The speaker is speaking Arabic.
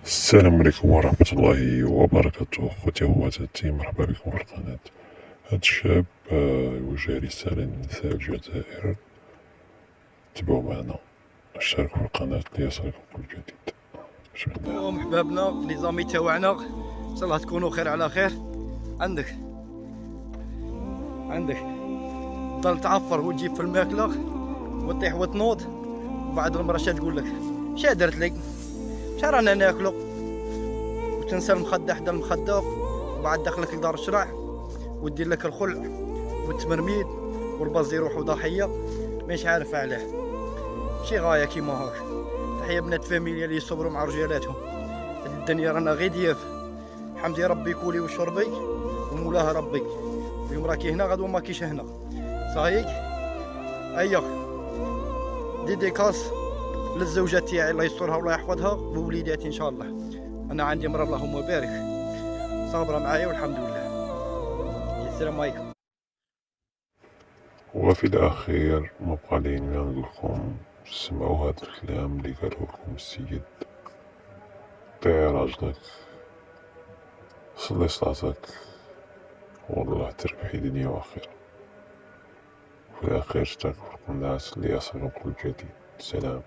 السلام عليكم ورحمة الله وبركاته. خوتي وخواتاتي، مرحبا بكم في القناة. هاد الشاب يوجه رسالة للنساء الجزائر. تبعوا معنا، اشتركوا في القناة ليصلكم كل جديد. اليوم حبابنا لي زامي تاوعنا، ان شاء الله تكونوا خير على خير. عندك تضل تعفر وتجيب في الماكله وتطيح وتنوض، وبعد المرة شا تقول لك شا درت لك، شا رانا ناكلو، وتنسى المخدة حدا المخدة، وبعد دخلك لدار الشرع ودير لك الخلع والتمرميد والباز يروحوا ضحية مش عارف علاه. ماشي غاية كيما هاك. تحية بنات فاميليا اللي يصبروا مع رجالاتهم. الدنيا رانا غير دياف، حمدي ربي كولي وشربي ومولاه ربي. اليوم راكي هنا غدوة ماكيش هنا، صايك. ايا ديديكاس للزوجة تاعي، الله يسترها والله يحفظها، ووليداتي ان شاء الله. انا عندي مرة اللهم بارك صابرة معايا والحمد لله. السلام عليكم. وفي الأخير مبقى لينا نقولكم سمعوا هاد الكلام اللي قالوا لكم السيد: طيعي راجلك، صلي صلاتك، والله تربحي دنيا وآخرة. وفي الأخير اشتركوا في القناة ليصلكم كل جديد. سلام.